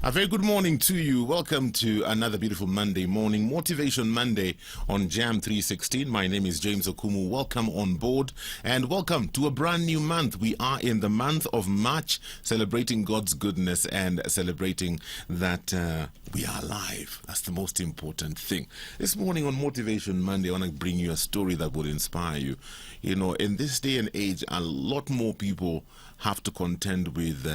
A very good morning to you. Welcome to another beautiful Monday morning, Motivation Monday on Jam 316. My name is James Okumu. Welcome on board and welcome to a brand new month. We are in the month of March, celebrating God's goodness and celebrating that we are alive. That's the most important thing. This morning on Motivation Monday, I want to bring you a story that will inspire you. You know, in this day and age, a lot more people have to contend with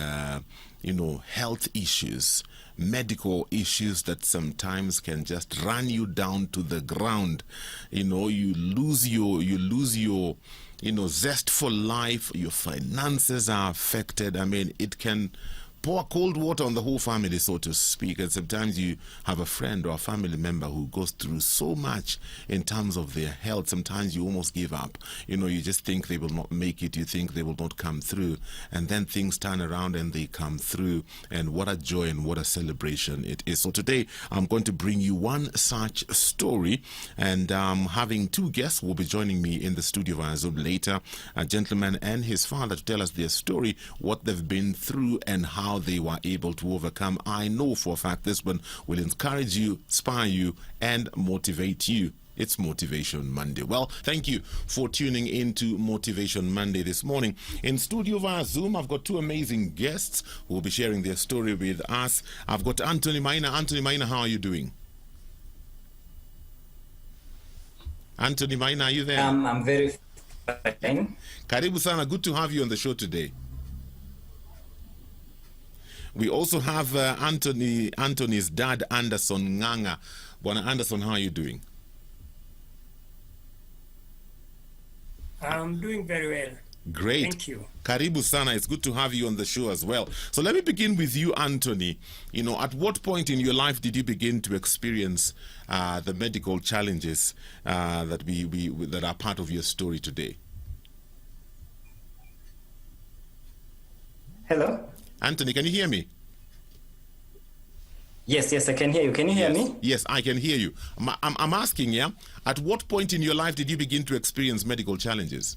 health issues, medical issues that sometimes can just run you down to the ground. You lose your zest for life. Your finances are affected. I mean, it can pour cold water on the whole family, so to speak. And sometimes you have a friend or a family member who goes through so much in terms of their health. Sometimes you almost give up. You just think they will not make it. You think they will not come through. And then things turn around and they come through. And what a joy and what a celebration it is. So today, I'm going to bring you one such story. And having two guests will be joining me in the studio via Zoom later. A gentleman and his father to tell us their story, what they've been through and how they were able to overcome. I know for a fact this one will encourage you, inspire you, and motivate you. It's Motivation Monday. Well, thank you for tuning into Motivation Monday this morning. In studio via Zoom, I've got two amazing guests who will be sharing their story with us. I've got Anthony Maina. Anthony Maina, how are you doing? Anthony Maina, are you there? I'm very fine. Karibu sana, good to have you on the show today. We also have Anthony's dad, Anderson Nganga. Bwana Anderson, how are you doing? I'm doing very well. Great. Thank you. Karibu sana. It's good to have you on the show as well. So let me begin with you, Anthony. At what point in your life did you begin to experience the medical challenges that are part of your story today? Hello? Anthony, can you hear me? Yes, I can hear you. Can you hear me? Yes, I can hear you. I'm asking, at what point in your life did you begin to experience medical challenges?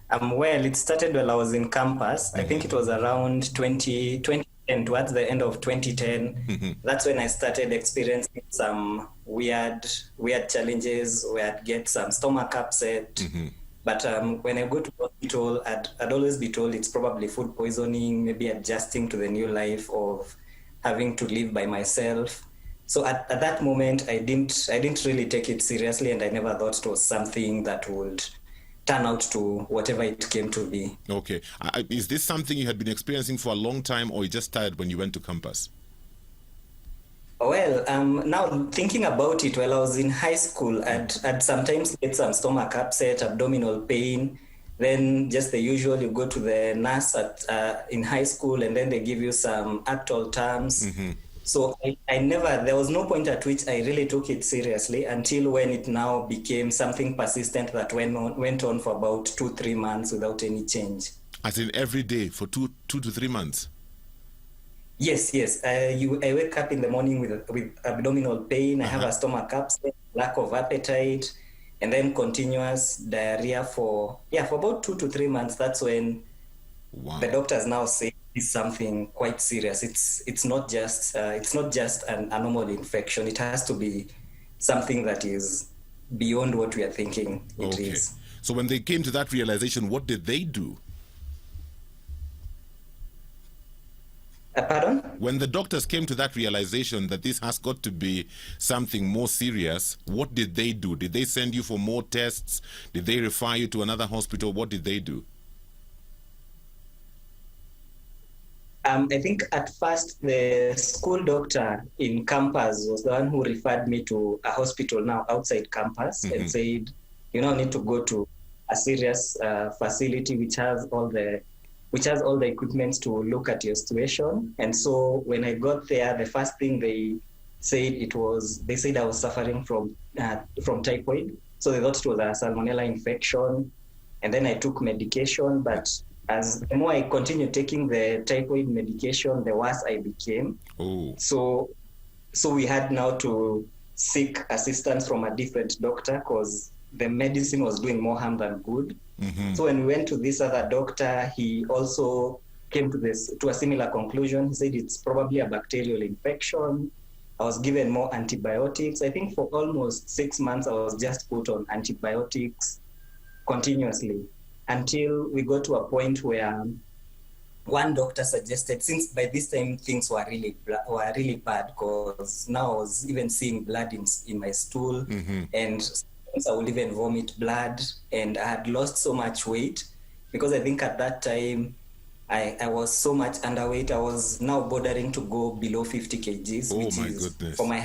Well, it started while I was in campus. I think it was around 2010, towards the end of 2010. That's when I started experiencing some weird challenges where I'd get some stomach upset. But when I go to hospital, I'd always be told it's probably food poisoning, maybe adjusting to the new life of having to live by myself. So at that moment, I didn't really take it seriously, and I never thought it was something that would turn out to whatever it came to be. Okay. Is this something you had been experiencing for a long time, or it just started when you went to campus? Well, now thinking about it, while I was in high school, I'd sometimes get some stomach upset, abdominal pain. Then just the usual, you go to the nurse in high school, and then they give you some actual terms. So there was no point at which I really took it seriously until when it now became something persistent that went on for about 2-3 months without any change. As in every day for two to 3 months? Yes. I wake up in the morning with abdominal pain. I have a stomach upset, lack of appetite, and then continuous diarrhea for about 2 to 3 months. That's when the doctors now say it's something quite serious. It's not just a normal infection. It has to be something that is beyond what we are thinking it is. So when they came to that realization, what did they do? Pardon? When the doctors came to that realization that this has got to be something more serious, what did they do? Did they send you for more tests? Did they refer you to another hospital? What did they do? I think at first the school doctor in campus was the one who referred me to a hospital now outside campus and said, need to go to a serious facility which has all the equipment to look at your situation. And so when I got there, the first thing they said I was suffering from typhoid. So they thought it was a salmonella infection. And then I took medication, but as the more I continued taking the typhoid medication, the worse I became. So we had now to seek assistance from a different doctor because the medicine was doing more harm than good. So when we went to this other doctor, he also came to a similar conclusion. He said it's probably a bacterial infection. I was given more antibiotics. I think for almost 6 months, I was just put on antibiotics continuously until we got to a point where one doctor suggested, since by this time things were really bad, because now I was even seeing blood in my stool, and sometimes I would even vomit blood, and I had lost so much weight, because I think at that time I was so much underweight. I was now bordering to go below 50 kgs, which is goodness. For my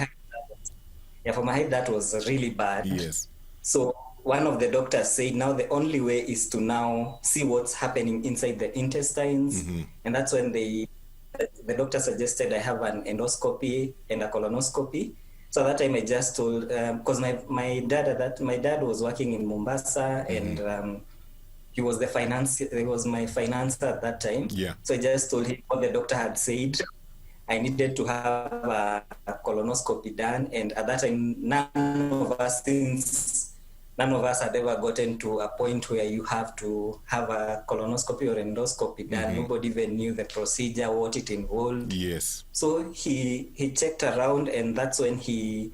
height, that was really bad. Yes. So one of the doctors said, now the only way is to now see what's happening inside the intestines. And that's when the doctor suggested I have an endoscopy and a colonoscopy. So at that time I just told, because my dad was working in Mombasa, and he was my financer at that time. Yeah. So I just told him what the doctor had said. I needed to have a colonoscopy done, and at that time none of us had ever gotten to a point where you have to have a colonoscopy or endoscopy done. Nobody even knew the procedure, what it involved. Yes. So he checked around, and that's when he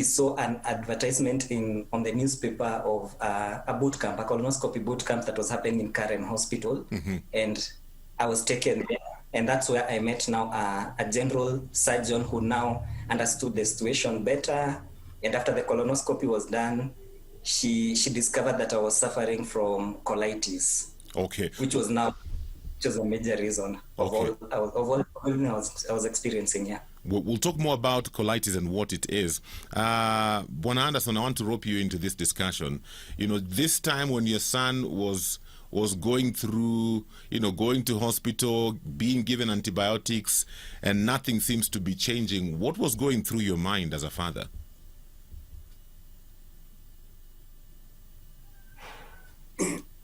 saw an advertisement on the newspaper of a boot camp, a colonoscopy boot camp that was happening in Karen Hospital. And I was taken there. And that's where I met now a general surgeon who now understood the situation better. And after the colonoscopy was done, she discovered that I was suffering from colitis. Okay. Which was a major reason of all I was experiencing. Yeah. We'll talk more about colitis and what it is. Bwana Anderson, I want to rope you into this discussion. This time when your son was going through, going to hospital, being given antibiotics, and nothing seems to be changing, what was going through your mind as a father?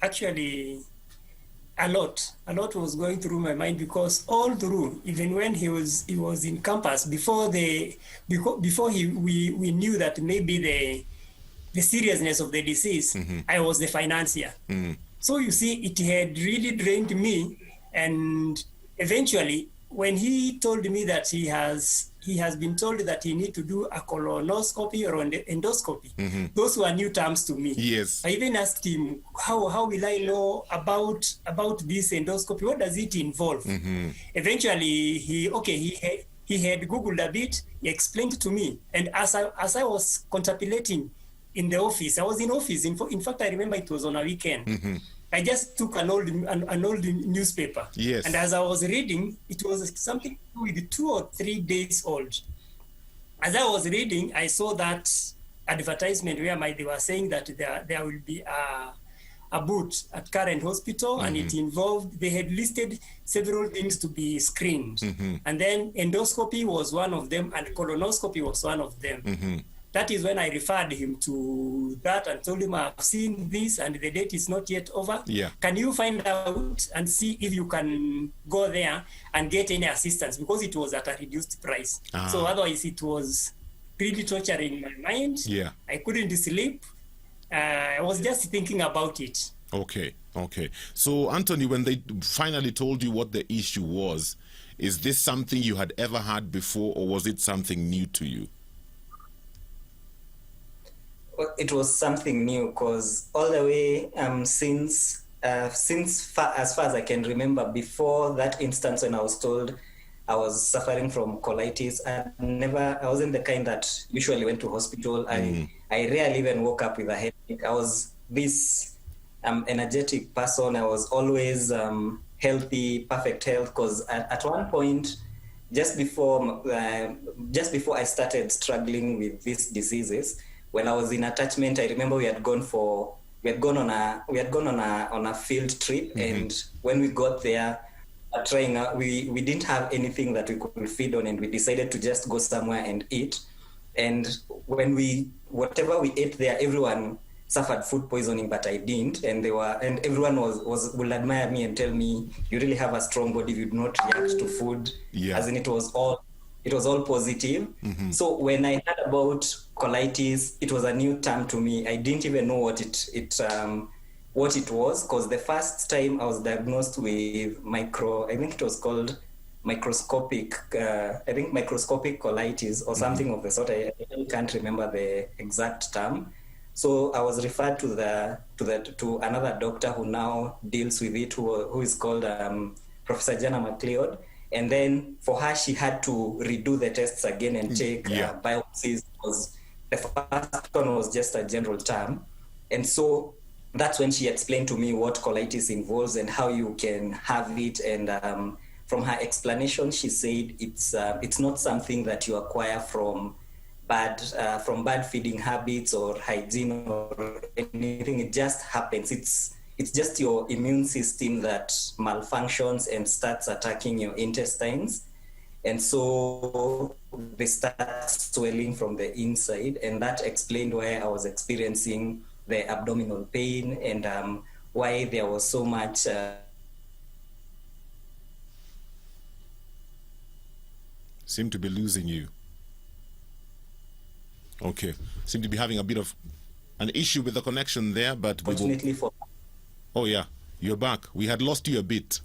Actually, a lot was going through my mind, because all through, even when he was in campus, before we knew that maybe the seriousness of the disease, I was the financier. So you see, it had really drained me, and eventually, when he told me that he has been told that he need to do a colonoscopy or an endoscopy, those were new terms to me. Yes. I even asked him, how will I know about this endoscopy? What does it involve? Eventually, he had Googled a bit. He explained to me, and as I was contemplating in the office, I was in office. In fact, I remember it was on a weekend. I just took an old newspaper. Yes. And as I was reading, it was something with 2 or 3 days old. As I was reading, I saw that advertisement where they were saying that there will be a boot at Current Hospital, and it involved, they had listed several things to be screened. And then endoscopy was one of them, and colonoscopy was one of them. That is when I referred him to that and told him, I've seen this and the date is not yet over. Yeah. Can you find out and see if you can go there and get any assistance? Because it was at a reduced price. So otherwise it was really torturing my mind. Yeah. I couldn't sleep. I was just thinking about it. Okay. So, Anthony, when they finally told you what the issue was, is this something you had ever had before, or was it something new to you? It was something new, because all the way since as far as I can remember, before that instance when I was told I was suffering from colitis, I wasn't the kind that usually went to hospital. I rarely even woke up with a headache. I was this energetic person. I was always healthy, perfect health, because at one point, just before I started struggling with these diseases, when I was in attachment, I remember we had gone on a field trip, and when we got there, we didn't have anything that we could feed on, and we decided to just go somewhere and eat. And whatever we ate there, everyone suffered food poisoning, but I didn't. And everyone will admire me and tell me, you really have a strong body, you do not react to food. Yeah. As in it was all positive. So when I heard about colitis, it was a new term to me. I didn't even know what it what it was, because the first time I was diagnosed with I think it was called microscopic colitis or something of the sort. I can't remember the exact term. So I was referred to another doctor who now deals with it, who is called Professor Jana McLeod. And then for her, she had to redo the tests again and take biopsies, because the first one was just a general term. And so that's when she explained to me what colitis involves and how you can have it. And from her explanation, she said it's not something that you acquire from bad feeding habits or hygiene or anything. It just happens. It's just your immune system that malfunctions and starts attacking your intestines. And so they start swelling from the inside. And that explained why I was experiencing the abdominal pain and why there was so much... Seem to be losing you. Okay. Seem to be having a bit of an issue with the connection there, but Fortunately for... Oh, yeah. You're back. We had lost you a bit.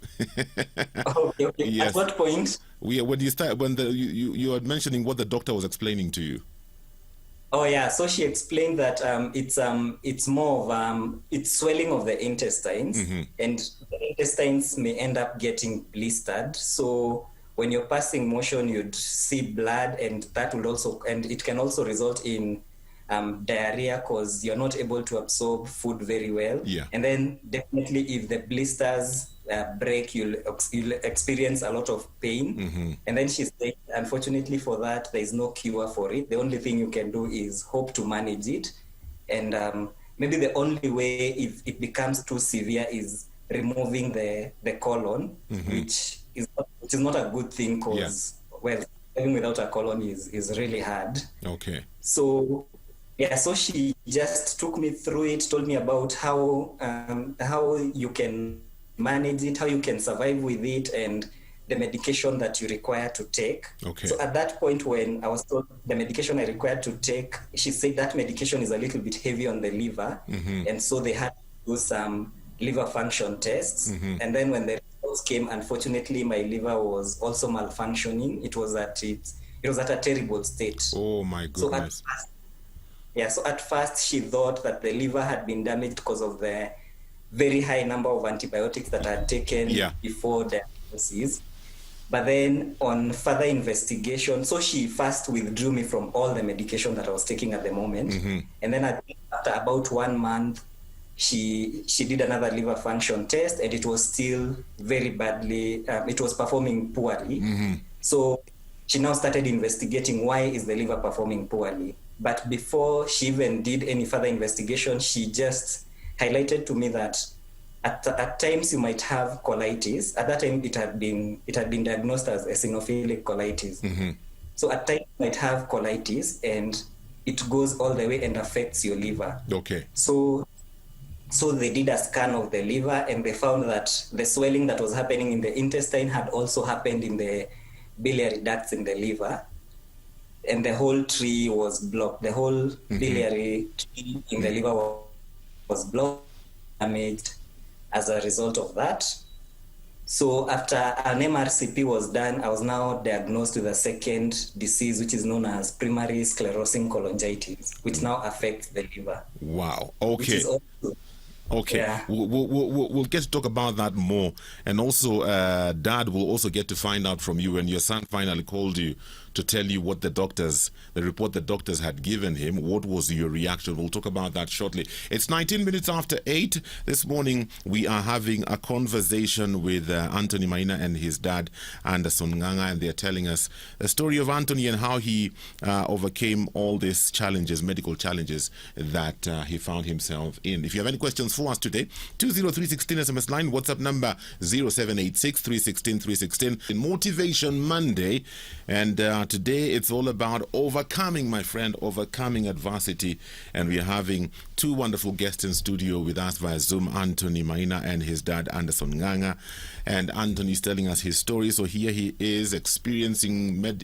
Okay. Yes. At what point? When you were mentioning what the doctor was explaining to you. Oh yeah, so she explained that it's more of it's swelling of the intestines, and the intestines may end up getting blistered. So when you're passing motion, you'd see blood, and that would also, and it can also result in diarrhea because you're not able to absorb food very well. Yeah. And then definitely if the blisters break, you'll experience a lot of pain. And then she said, unfortunately for that, there is no cure for it. The only thing you can do is hope to manage it. And maybe the only way if it becomes too severe is removing the colon, which is not a good thing because living without a colon is really hard. Okay. So so she just took me through it, told me about how you can manage it, how you can survive with it, and the medication that you require to take. Okay. So at that point, when I was told the medication I required to take, she said that medication is a little bit heavy on the liver, and so they had to do some liver function tests. And then when the results came, unfortunately, my liver was also malfunctioning. It was at a terrible state. Oh my goodness. So at first she thought that the liver had been damaged because of the very high number of antibiotics that I had taken before diagnosis. But then on further investigation, so she first withdrew me from all the medication that I was taking at the moment. And then after about 1 month, she did another liver function test, and it was still very badly, it was performing poorly. So she now started investigating why is the liver performing poorly. But before she even did any further investigation, she just highlighted to me that at times you might have colitis. At that time, it had been diagnosed as eosinophilic colitis. So at times you might have colitis, and it goes all the way and affects your liver. Okay. So they did a scan of the liver, and they found that the swelling that was happening in the intestine had also happened in the biliary ducts in the liver. And the whole tree was blocked. The whole biliary tree in the liver was blocked, damaged as a result of that. So after an MRCP was done, I was now diagnosed with a second disease, which is known as primary sclerosing cholangitis, which now affects the liver. Wow. Okay. Okay, Yeah. we'll get to talk about that more, and also Dad will also get to find out from you when your son finally called you to tell you what the report the doctors had given him. What was your reaction? We'll talk about that shortly. It's 19 minutes after 8. This morning we are having a conversation with Anthony Maina and his dad Anderson Nganga, and they're telling us the story of Anthony and how he overcame all these challenges, medical challenges that he found himself in. If you have any questions for us today, 20316 SMS line, WhatsApp number 0786 316 316. In Motivation Monday, and today it's all about overcoming, my friend, overcoming adversity. And we are having two wonderful guests in studio with us via Zoom, Anthony Maina and his dad Anderson Nganga. And Anthony's telling us his story. So here he is experiencing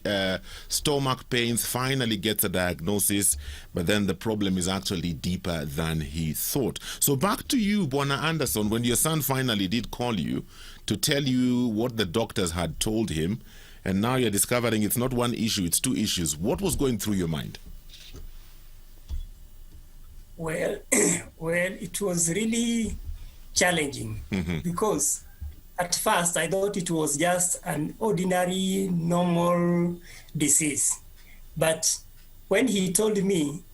stomach pains, finally gets a diagnosis, but then the problem is actually deeper than he thought. So back What to you, Bwana Anderson, when your son finally did call you to tell you what the doctors had told him, and now you're discovering it's not one issue, it's two issues? What was going through your mind? Well, it was really challenging because at first I thought it was just an ordinary, normal disease. But when he told me,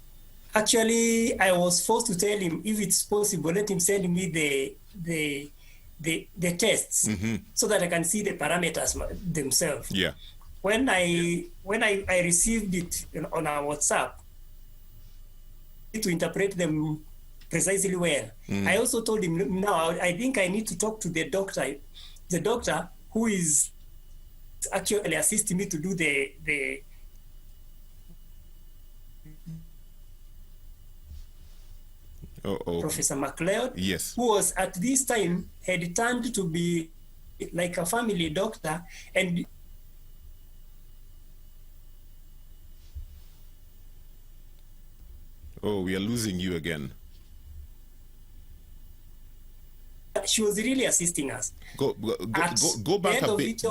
actually, I was forced to tell him, if it's possible, let him send me the tests so that I can see the parameters themselves. Yeah. When I received it on our WhatsApp, to interpret them precisely well. I also told him, now I think I need to talk to the doctor who is actually assisting me to do the Professor MacLeod, yes, who was at this time had turned to be like a family doctor, and oh, we are losing you again. she was really assisting us. Go back a bit.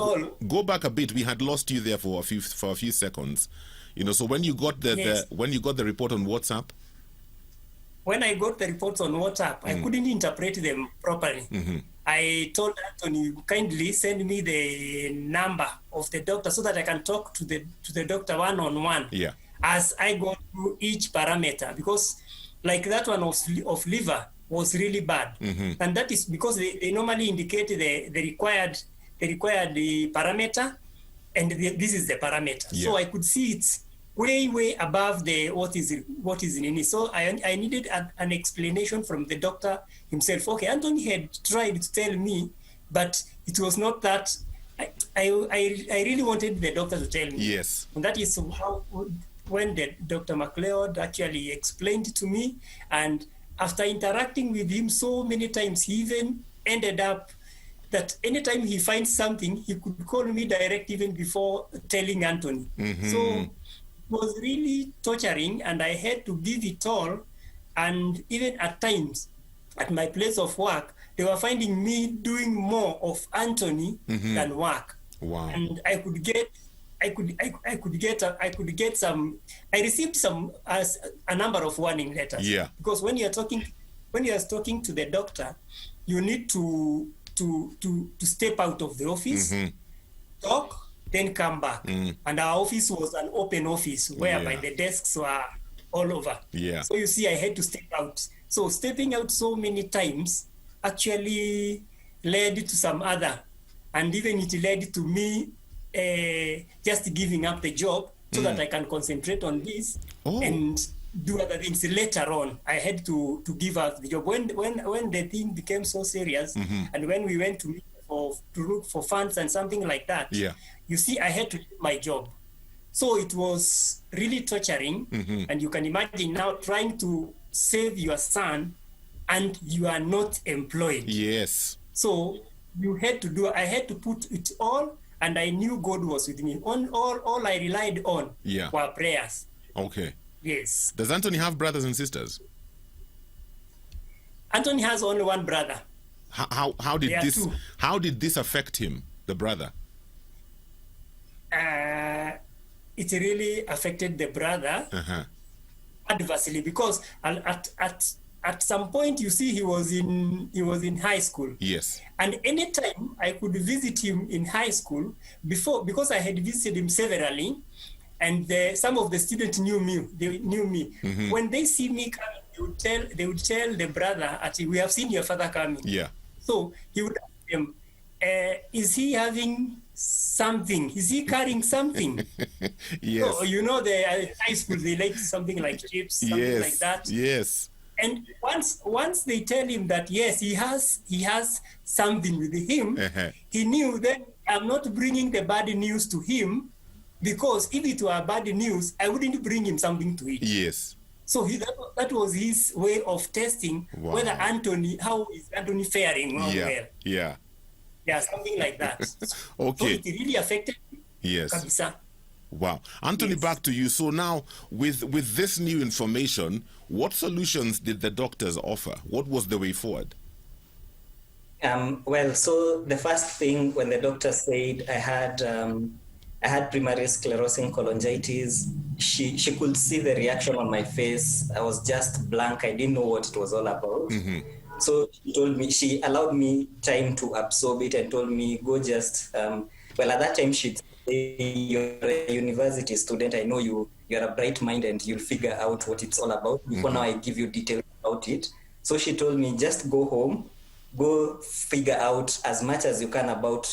Go back a bit. We had lost you there for a few seconds. You know, so when you got when you got the report on WhatsApp. When I got the reports on WhatsApp, I couldn't interpret them properly. I told Anthony, kindly send me the number of the doctor so that I can talk to the doctor one-on-one. Yeah. As I go through each parameter, because like that one of liver was really bad, and that is because they normally indicate the required parameter, and this is the parameter. Yeah. So I could see it's way above the what is in it. So I needed an explanation from the doctor himself. Okay, Anthony had tried to tell me, but it was not that. I really wanted the doctor to tell me. Yes. And that is how when the Dr. MacLeod actually explained to me, and after interacting with him so many times, he even ended up that anytime he finds something, he could call me direct even before telling Anthony. So it was really torturing, and I had to give it all. And even at times, at my place of work, they were finding me doing more of Anthony than work. Wow. And I received a number of warning letters. Yeah. Because when you are talking to the doctor, you need to step out of the office, talk, then come back. And our office was an open office whereby the desks were all over. Yeah. So you see, I had to step out. So stepping out so many times actually led to some other, and even it led to me just giving up the job so that I can concentrate on this and do other things later on. I had to give up the job when the thing became so serious, and when we went to look for funds and something like that. Yeah. You see, I had to do my job. So it was really torturing, and you can imagine now trying to save your son and you are not employed. Yes. So I had to put it all, and I knew God was with me. All I relied on were prayers. Okay. Yes. Does Anthony have brothers and sisters? Anthony has only one brother. How did this affect him, the brother? It really affected the brother adversely, because at some point, you see, he was in high school. Yes. And anytime I could visit him in high school, because I had visited him severally, and some of the students knew me. They knew me. When they see me coming, they would tell the brother, "We have seen your father coming." Yeah. So he would ask them, "Is he having something? Is he carrying something?" Yes. So, you know, the high school, they like something like chips, something like that. Yes. And once they tell him that yes, he has something with him, he knew that I'm not bringing the bad news to him, because if it were bad news, I wouldn't bring him something to eat. Yes. So that was his way of testing whether how is Anthony faring well. Yeah. Yeah, something like that. Okay. So it really affected me. Yes. Kabisa. Wow. Anthony, Yes. back to you. So now, with this new information, what solutions did the doctors offer? What was the way forward? Well, so the first thing when the doctor said I had primary sclerosing cholangitis, she could see the reaction on my face. I was just blank. I didn't know what it was all about. So she told me, she allowed me time to absorb it and told me, go just, well, at that time she'd say, you're a university student. I know you're a bright mind and you'll figure out what it's all about. Before now I give you details about it. So she told me, just go home, go figure out as much as you can about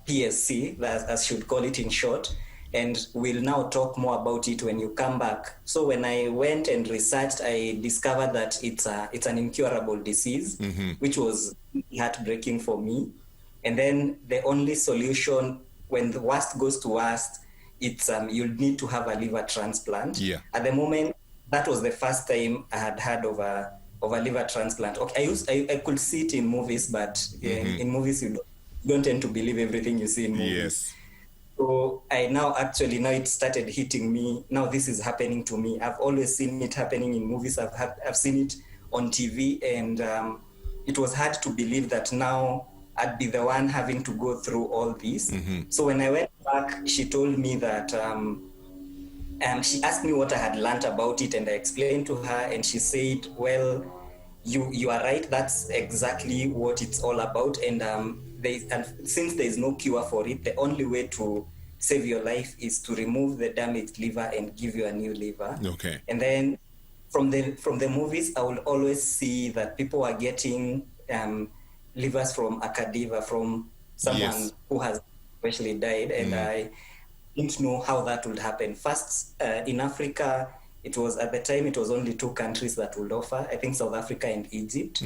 PSC, as she'd call it in short, and we'll now talk more about it when you come back. So when I went and researched, I discovered that it's an incurable disease, which was heartbreaking for me. And then the only solution, when the worst goes to worst, it's you'll need to have a liver transplant. Yeah. At the moment, that was the first time I had heard of a liver transplant. Okay, I could see it in movies, but in movies you don't tend to believe everything you see in movies. Yes. So I now it started hitting me. Now this is happening to me. I've always seen it happening in movies. I've seen it on TV, and it was hard to believe that now I'd be the one having to go through all this. So when I went back, she told me that she asked me what I had learned about it, and I explained to her, and she said, well, you are right, that's exactly what it's all about, and since there is no cure for it, the only way to save your life is to remove the damaged liver and give you a new liver. Okay. And then from the movies, I will always see that people are getting livers from a cadaver, from someone who has actually died, and I didn't know how that would happen. First, in Africa, it was at the time it was only 2 countries that would offer, I think South Africa and Egypt.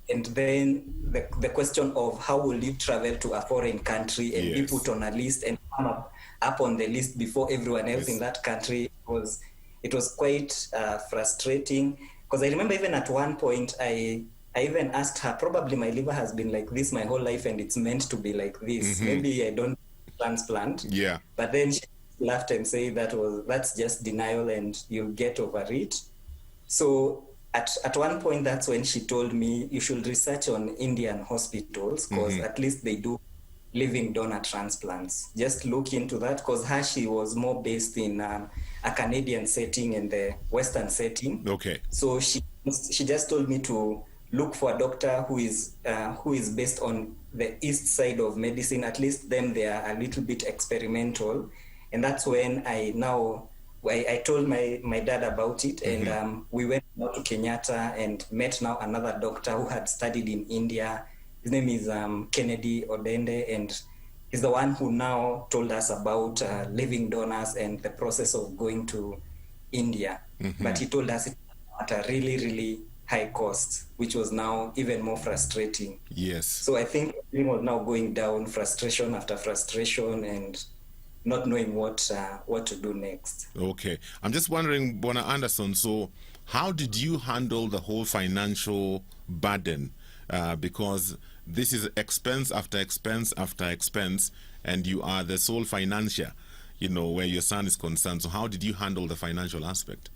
And then the question of how will you travel to a foreign country and be put on a list and come up on the list before everyone else in that country, it was quite frustrating. Because I remember even at one point I even asked her, probably my liver has been like this my whole life and it's meant to be like this. Maybe I don't transplant. Yeah. But then she laughed and said that's just denial and you'll get over it. So at one point, that's when she told me you should research on Indian hospitals, because at least they do living donor transplants. Just look into that, because she was more based in a Canadian setting and the Western setting. Okay. So she just told me to look for a doctor who is based on the east side of medicine. At least them, they are a little bit experimental. And that's when I told my dad about it, and we went now to Kenyatta and met now another doctor who had studied in India. His name is Kennedy Odende, and he's the one who now told us about living donors and the process of going to India. But he told us it at a really, really high cost, which was now even more frustrating. Yes. So I think it was now going down, frustration after frustration, and not knowing what to do next. Okay. I'm just wondering, Bona Anderson, so how did you handle the whole financial burden? Because this is expense after expense after expense, and you are the sole financier, where your son is concerned. So how did you handle the financial aspect?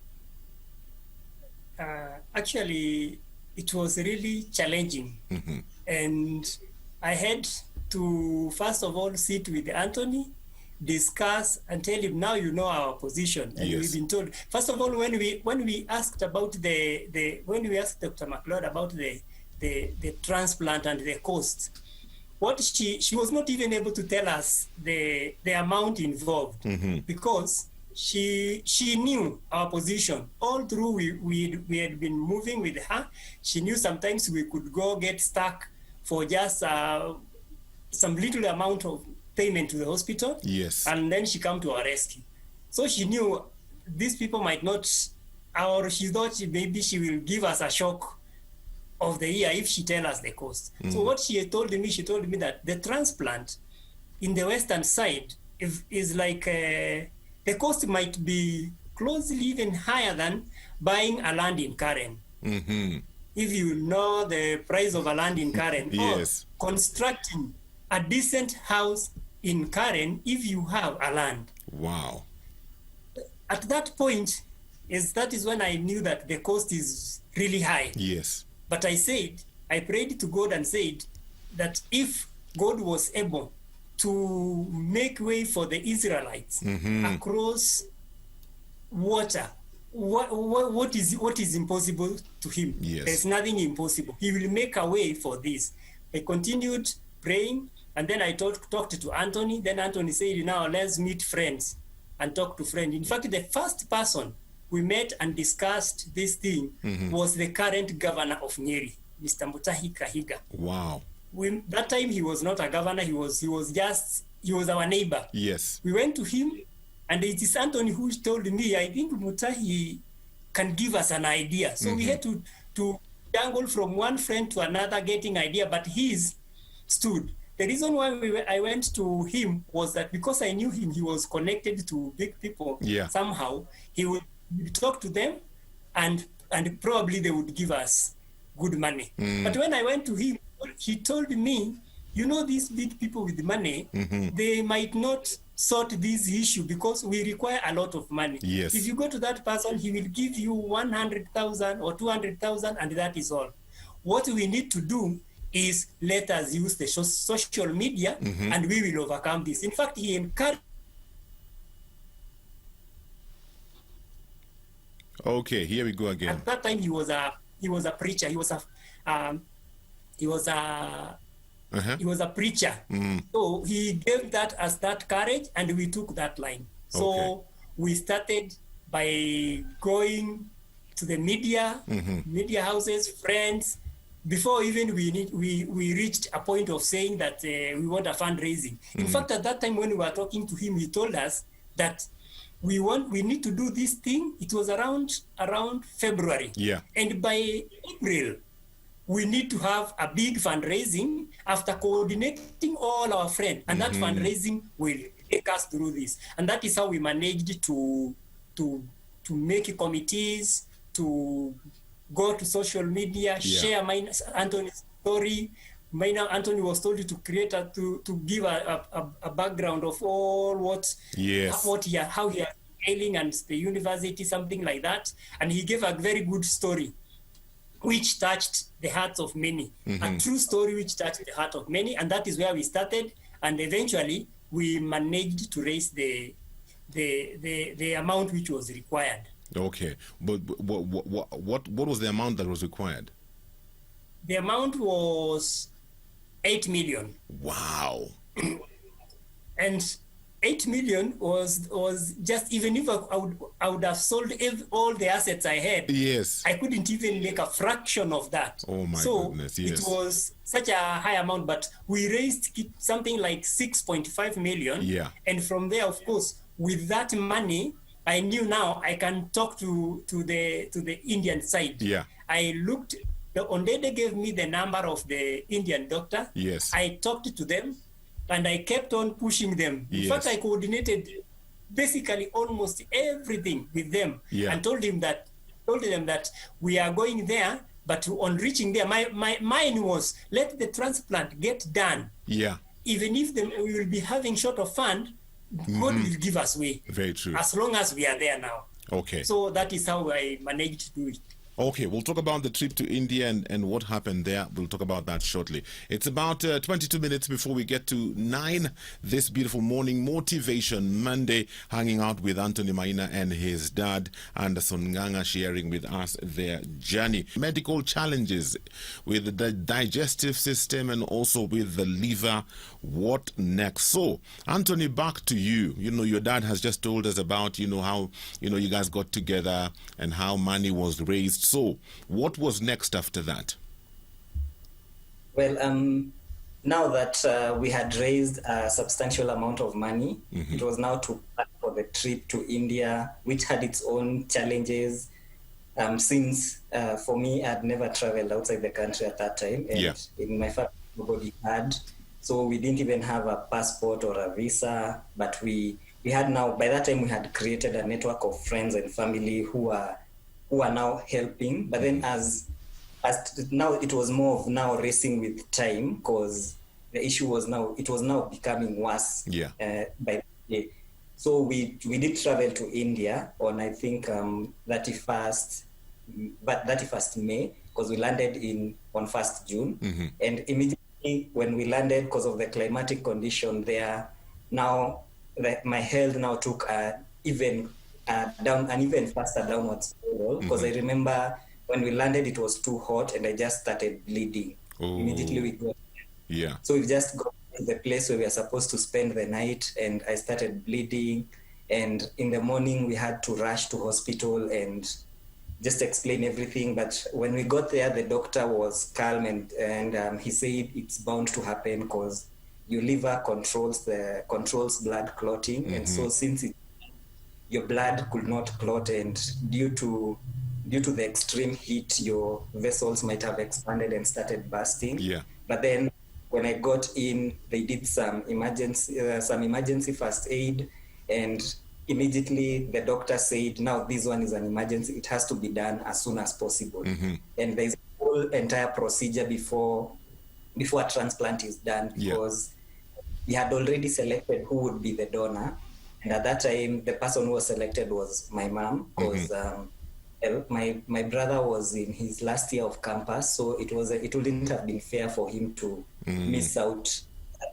Actually, it was really challenging. And I had to, first of all, sit with Anthony, discuss and tell him, now you know our position, and we've been told. First of all, when we asked about when we asked Dr. McLeod about the transplant and the cost, what she was not even able to tell us the amount involved, because she knew our position all through. We had been moving with her. She knew sometimes we could go get stuck for just some little amount of payment to the hospital, and then she come to our rescue. So she knew these people might not, or she thought maybe she will give us a shock of the year if she tell us the cost. So what she told me that the transplant in the western side is like the cost might be closely even higher than buying a land in Karen. If you know the price of a land in Karen, or constructing a decent house in Karen if you have a land. Wow. At that point, that is when I knew that the cost is really high. Yes. But I prayed to God and said that if God was able to make way for the Israelites across water, what is impossible to him? Yes. There's nothing impossible. He will make a way for this. I continued praying, and then I talked to Anthony. Then Anthony said, now let's meet friends and talk to friends. In fact, the first person we met and discussed this thing was the current governor of Nyeri, Mr. Mutahi Kahiga. Wow. That time he was not a governor, he was our neighbor. Yes. We went to him, and it is Anthony who told me, I think Mutahi can give us an idea. So we had to jangle from one friend to another getting idea, but his stood. The reason why I went to him was that because I knew him, he was connected to big people. Yeah. Somehow he would talk to them, and probably they would give us good money. But when I went to him, he told me, these big people with money, they might not sort this issue because we require a lot of money. Yes. If you go to that person, he will give you 100,000 or 200,000, and that is all. What we need to do is let us use the social media, and we will overcome this. In fact, he encouraged. Okay, here we go again. At that time, he was a preacher. He was a preacher. So he gave that as that courage, and we took that line. So we started by going to the media houses, friends. Before even we reached a point of saying that we want a fundraising. In fact, at that time when we were talking to him, he told us that we need to do this thing. It was around February. Yeah. And by April, we need to have a big fundraising after coordinating all our friends. And that fundraising will take us through this. And that is how we managed to make committees, to go to social media, share Anthony's story. Anthony was told to create to give a background of all how he is failing and the university, something like that. And he gave a very good story, which touched the hearts of many. A true story which touched the heart of many, and that is where we started. And eventually, we managed to raise the amount which was required. Okay, but what was the amount that was required? The amount was 8 million. Wow. And 8 million was just, even if I would have sold all the assets I had. Yes. I couldn't even make a fraction of that. Oh my goodness, yes. It was such a high amount, but we raised something like 6.5 million. Yeah. And from there, of course, with that money, I knew now I can talk to the Indian side. Yeah. I looked, the Ondede gave me the number of the Indian doctor. Yes. I talked to them, and I kept on pushing them. In fact, I coordinated basically almost everything with them, and told them that we are going there, but on reaching there, my mind was, let the transplant get done. Yeah. Even if we will be having short of fund, God will give us way. Very true. As long as we are there now. Okay. So that is how I managed to do it. Okay, we'll talk about the trip to India and what happened there. We'll talk about that shortly. It's about 22 minutes before we get to 9 this beautiful morning. Motivation Monday, hanging out with Anthony Maina and his dad, Anderson Nganga, sharing with us their journey. Medical challenges with the digestive system and also with the liver. What next? So, Anthony, back to you. Your dad has just told us about, how, you guys got together and how money was raised. So, what was next after that? Well, now that we had raised a substantial amount of money, it was now to plan for the trip to India, which had its own challenges. Since for me, I'd never traveled outside the country at that time, and in my family, nobody had. So we didn't even have a passport or a visa, but we had now, by that time, we had created a network of friends and family who are now helping. But then as now, it was more of now racing with time, because the issue was now becoming worse. Yeah. By the day. So we did travel to India on, I think, 31st May, because we landed on 1st June. And immediately when we landed, because of the climatic condition there, now my health now took an even faster downward spiral, because I remember when we landed it was too hot and I just started bleeding. Immediately we got so we just got to the place where we were supposed to spend the night, and I started bleeding, and in the morning we had to rush to hospital and just explain everything. But when we got there, the doctor was calm, and he said it's bound to happen because your liver controls blood clotting, and so since your blood could not clot, and due to the extreme heat, your vessels might have expanded and started bursting. But then when I got in, they did some emergency first aid, and immediately the doctor said, now this one is an emergency, it has to be done as soon as possible. And there's a whole entire procedure before a transplant is done, because we had already selected who would be the donor, and at that time the person who was selected was my mom, because my brother was in his last year of campus, so it wouldn't have been fair for him to miss out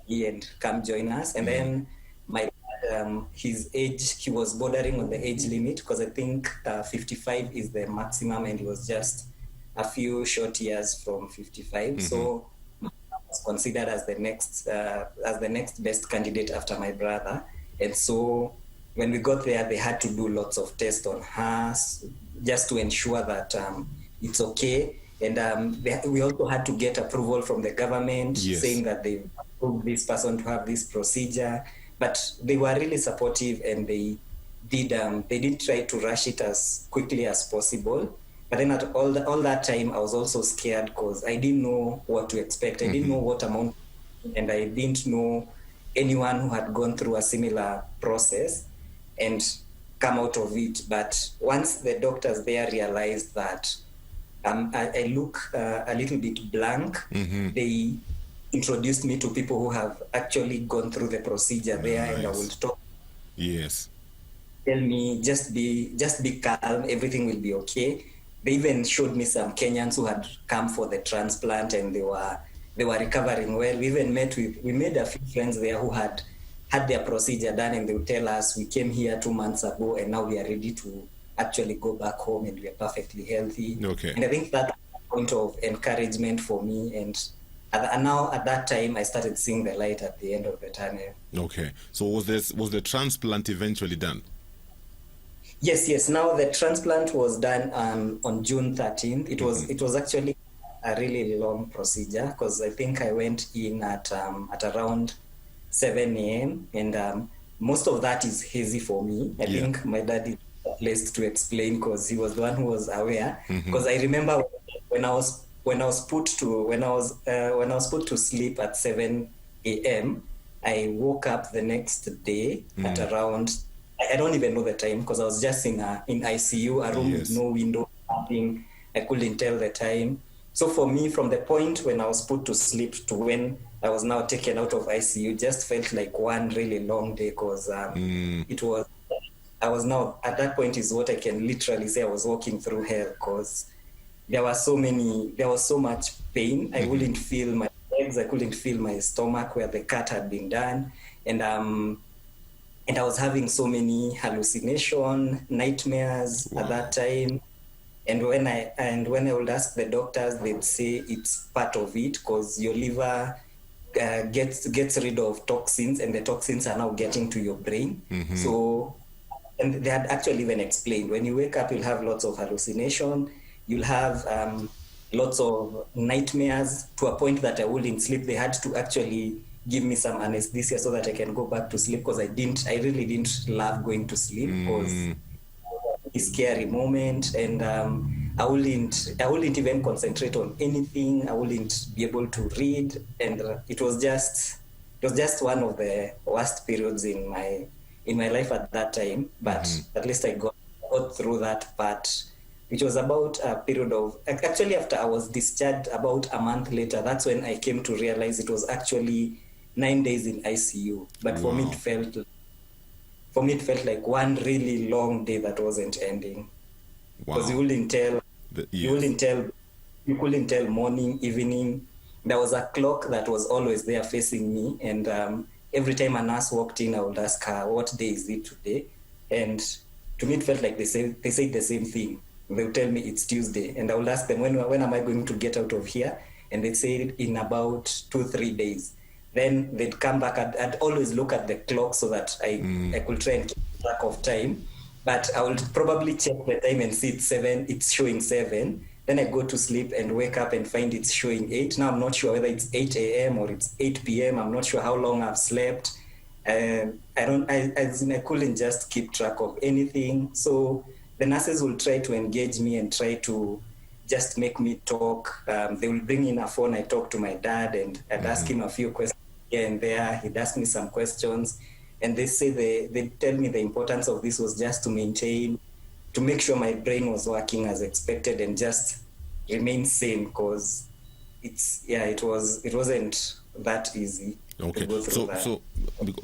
and come join us. And then my dad, his age, he was bordering on the age limit, because I think 55 is the maximum, and he was just a few short years from 55. So I was considered as the next best candidate after my brother. And so when we got there, they had to do lots of tests on her just to ensure that it's okay. And we also had to get approval from the government saying that they approved this person to have this procedure. But they were really supportive, and they did try to rush it as quickly as possible. But then at all that time, I was also scared, because I didn't know what to expect. I didn't know what amount, and I didn't know anyone who had gone through a similar process and come out of it. But once the doctors there realized that I look a little bit blank, they introduced me to people who have actually gone through the procedure there, and I will talk. Tell me, just be calm, everything will be okay. They even showed me some Kenyans who had come for the transplant, and they were recovering well. We made a few friends there who had their procedure done, and they would tell us, we came here 2 months ago and now we are ready to actually go back home and we are perfectly healthy. And I think that's a point of encouragement for me. And now at that time, I started seeing the light at the end of the tunnel. Okay. So was the transplant eventually done? Yes. Now the transplant was done on June 13th. It was actually a really long procedure, because I think I went in at around 7 a.m. and most of that is hazy for me. I think my dad is placed to explain, because he was the one who was aware. Because I remember when I was put to sleep at 7 a.m. I woke up the next day at around, I don't even know the time, because I was just in ICU, a room with no window, nothing. I couldn't tell the time. So for me, from the point when I was put to sleep to when I was now taken out of ICU, just felt like one really long day, because I was now, at that point is what I can literally say, I was walking through hell, because there was so much pain. I wouldn't feel my legs, I couldn't feel my stomach where the cut had been done. And I was having so many hallucination, nightmares at that time. And when I would ask the doctors, they'd say it's part of it, because your liver gets rid of toxins, and the toxins are now getting to your brain. So, and they had actually even explained, when you wake up, you'll have lots of hallucination, you'll have lots of nightmares, to a point that I wouldn't sleep. They had to actually give me some anesthesia so that I can go back to sleep, because I really didn't love going to sleep, because a scary moment, and I wouldn't even concentrate on anything. I wouldn't be able to read, and it was just one of the worst periods in my life at that time. But at least I got through that part which was about a period of, actually after I was discharged about a month later, that's when I came to realize it was actually 9 days in ICU. But for me, Wow. it felt like one really long day that wasn't ending. Because Wow. you wouldn't tell, Yes. you couldn't tell morning, evening. There was a clock that was always there facing me. And every time a nurse walked in, I would ask her, what day is it today? And to me, it felt like they said the same thing. They would tell me it's Tuesday. And I would ask them, when am I going to get out of here? And they'd say in about 2-3 days. Then they'd come back. I'd always look at the clock so that I could try and keep track of time. But I would probably check the time and see it's showing 7. Then I go to sleep and wake up and find it's showing 8. Now I'm not sure whether it's 8 a.m. or it's 8 p.m. I'm not sure how long I've slept. I couldn't just keep track of anything. So the nurses will try to engage me and try to just make me talk. They will bring in a phone. I talk to my dad and I'd ask him a few questions here and there. He'd ask me some questions. And they say they tell me the importance of this was just to make sure my brain was working as expected and just remain sane, because it wasn't that easy. Okay. So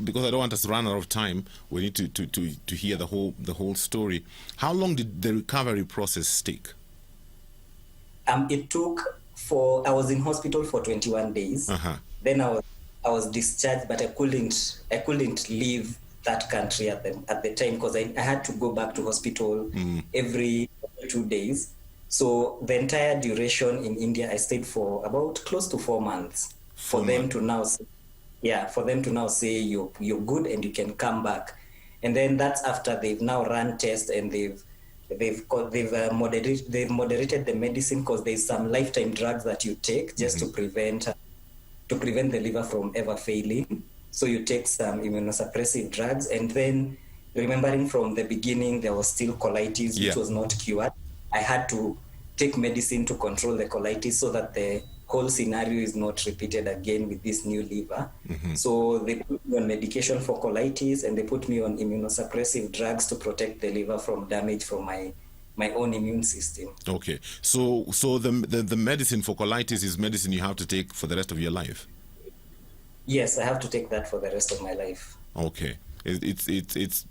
because I don't want us to run out of time, we need to hear the whole story. How long did the recovery process take? It took I was in hospital for 21 days. Uh-huh. Then I was discharged, but I couldn't leave that country at the time, because I had to go back to hospital every 2 days. So the entire duration in India, I stayed for about close to 4 months for them to now say you're good and you can come back. And then that's after they've now run tests and they've moderated the medicine, because there's some lifetime drugs that you take just to prevent the liver from ever failing. So you take some immunosuppressive drugs, and then remembering from the beginning there was still colitis, which was not cured. I had to take medicine to control the colitis so that the whole scenario is not repeated again with this new liver. So they put me on medication for colitis, and they put me on immunosuppressive drugs to protect the liver from damage from my own immune system. Okay. So the medicine for colitis is medicine you have to take for the rest of your life? Yes, I have to take that for the rest of my life. Okay. It's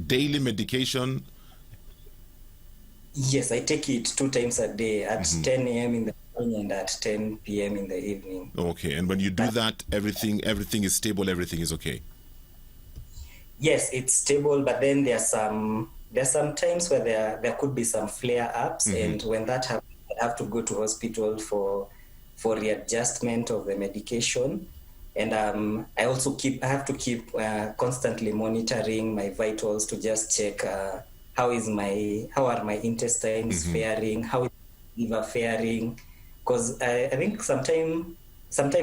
daily medication? Yes, I take it 2 times a day, at 10 a.m. in the morning and at 10 p.m. in the evening. Okay. And when you do that, everything is stable, everything is okay? Yes, it's stable, but then there's some times where there could be some flare-ups, and when that happens, I have to go to hospital for readjustment of the medication. And I have to keep constantly monitoring my vitals to just check how are my intestines faring, how is the liver faring. Because I think sometime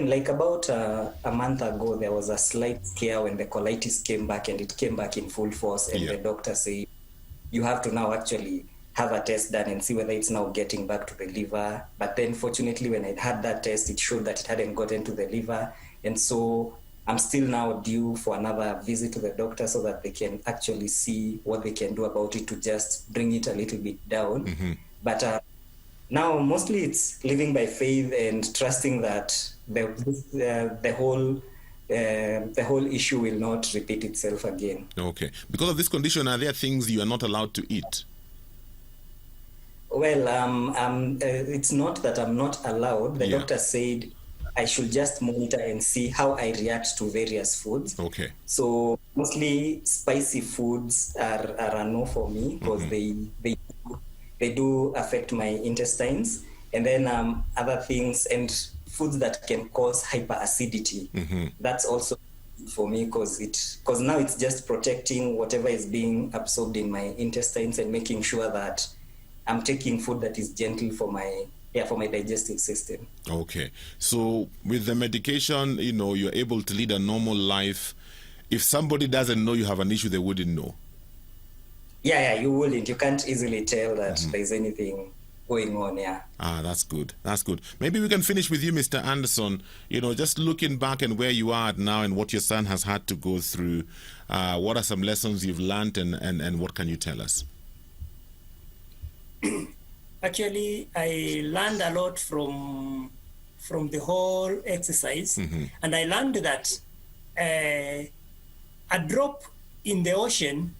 like about a month ago, there was a slight scare when the colitis came back, and it came back in full force, and the doctor said, you have to now actually have a test done and see whether it's now getting back to the liver. But then fortunately, when I had that test, it showed that it hadn't gotten to the liver. And so I'm still now due for another visit to the doctor so that they can actually see what they can do about it to just bring it a little bit down. But now mostly it's living by faith and trusting that the whole issue will not repeat itself again. Okay. Because of this condition, are there things you are not allowed to eat? Well, it's not that I'm not allowed. The doctor said I should just monitor and see how I react to various foods. Okay. So mostly spicy foods are a no for me, because they do affect my intestines. And then other things and foods that can cause hyperacidity. That's also for me, because now it's just protecting whatever is being absorbed in my intestines and making sure that I'm taking food that is gentle for my digestive system. Okay. So with the medication, you're able to lead a normal life. If somebody doesn't know you have an issue, they wouldn't know. Yeah, you wouldn't. You can't easily tell that there's anything going on, That's good. Maybe we can finish with you, Mr. Anderson. Just looking back and where you are now and what your son has had to go through, what are some lessons you've learned and what can you tell us? Actually, I learned a lot from the whole exercise, and I learned that a drop in the ocean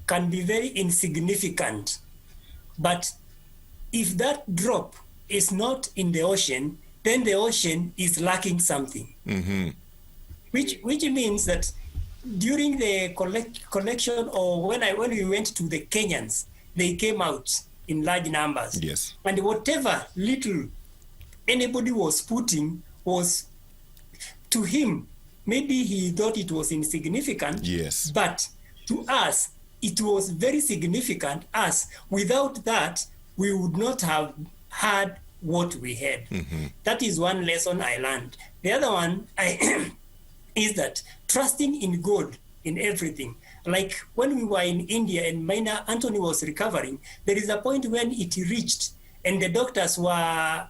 can be very insignificant, but if that drop is not in the ocean, then the ocean is lacking something. Which means that during the collection, or when we went to the Kenyans, they came out in large numbers. Yes. And whatever little anybody was putting was, to him, maybe he thought it was insignificant. Yes. But to us, it was very significant, as without that, we would not have had what we had. That is one lesson I learned. The other one is that trusting in God in everything. Like when we were in India and Minor Anthony was recovering, there is a point when it reached and the doctors were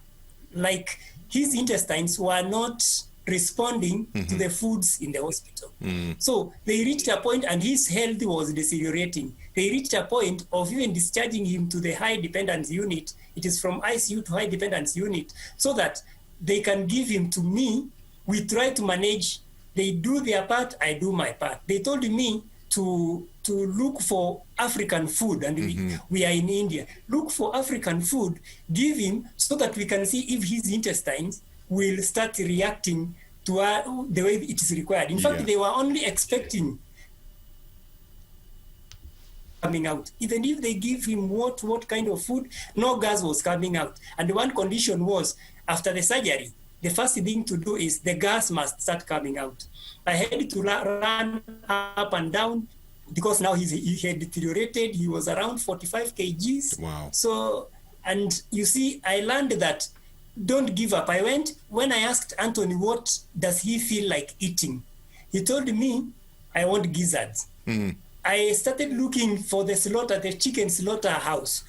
like, his intestines were not responding to the foods in the hospital. So they reached a point, and his health was deteriorating. They reached a point of even discharging him to the high dependence unit. It is from ICU to high dependence unit, so that they can give him to me. We try to manage. They do their part, I do my part. They told me to look for African food, and we are in India. Look for African food, give him, so that we can see if his intestines will start reacting to the way it is required. In fact, they were only expecting coming out. Even if they give him what kind of food, no gas was coming out. And one condition was, after the surgery, the first thing to do is the gas must start coming out. I had to run up and down because now he had deteriorated. He was around 45 kgs. Wow. So, and you see, I learned that don't give up. When I asked Anthony what does he feel like eating, he told me, I want gizzards. I started looking for the chicken slaughterhouse.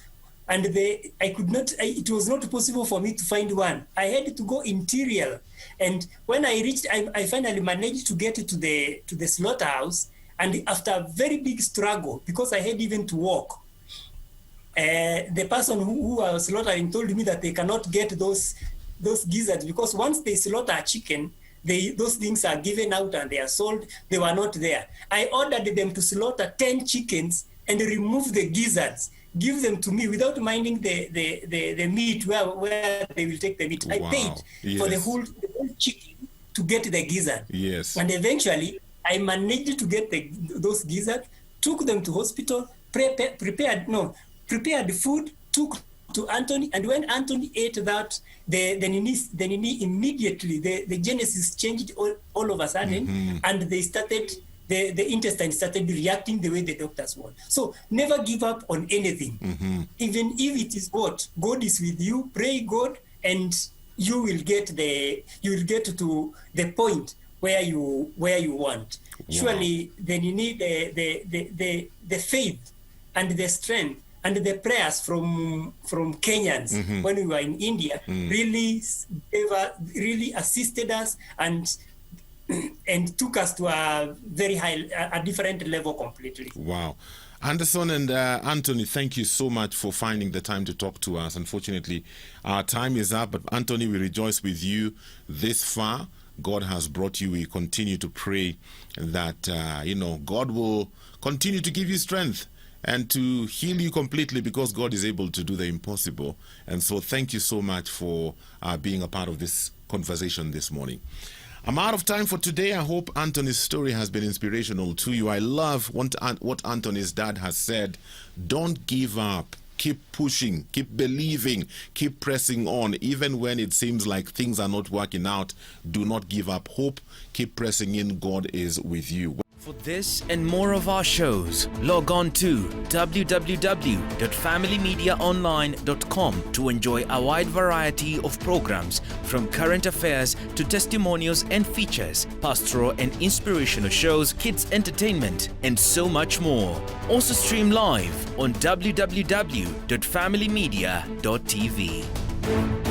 And it was not possible for me to find one. I had to go interior. And when I reached, I finally managed to get to the slaughterhouse. And after a very big struggle, because I had even to walk, the person who was slaughtering told me that they cannot get those gizzards, because once they slaughter a chicken, those things are given out and they are sold. They were not there. I ordered them to slaughter 10 chickens and remove the gizzards, give them to me without minding the meat, where they will take the meat. Wow. I paid for the whole chicken to get the gizzard. Yes. And eventually, I managed to get those gizzards, took them to hospital, prepared food, took to Anthony, and when Anthony ate that, the immediately the genesis changed all of a sudden, and they started. The intestine started reacting the way the doctors want. So never give up on anything. Even if it is God is with you, pray God, and you will get to the point where you want. Wow. Surely then you need the faith and the strength and the prayers from Kenyans when we were in India really assisted us and took us to a different level completely. Wow. Anderson and Anthony, thank you so much for finding the time to talk to us. Unfortunately, our time is up, but Anthony, we rejoice with you this far. God has brought you. We continue to pray that, God will continue to give you strength and to heal you completely, because God is able to do the impossible. And so thank you so much for being a part of this conversation this morning. I'm out of time for today. I hope Anthony's story has been inspirational to you. I love what Anthony's dad has said. Don't give up. Keep pushing, keep believing, keep pressing on. Even when it seems like things are not working out, do not give up hope. Keep pressing in. God is with you. For this and more of our shows, log on to www.familymediaonline.com to enjoy a wide variety of programs, from current affairs to testimonials and features, pastoral and inspirational shows, kids entertainment, and so much more. Also stream live on www.familymedia.tv.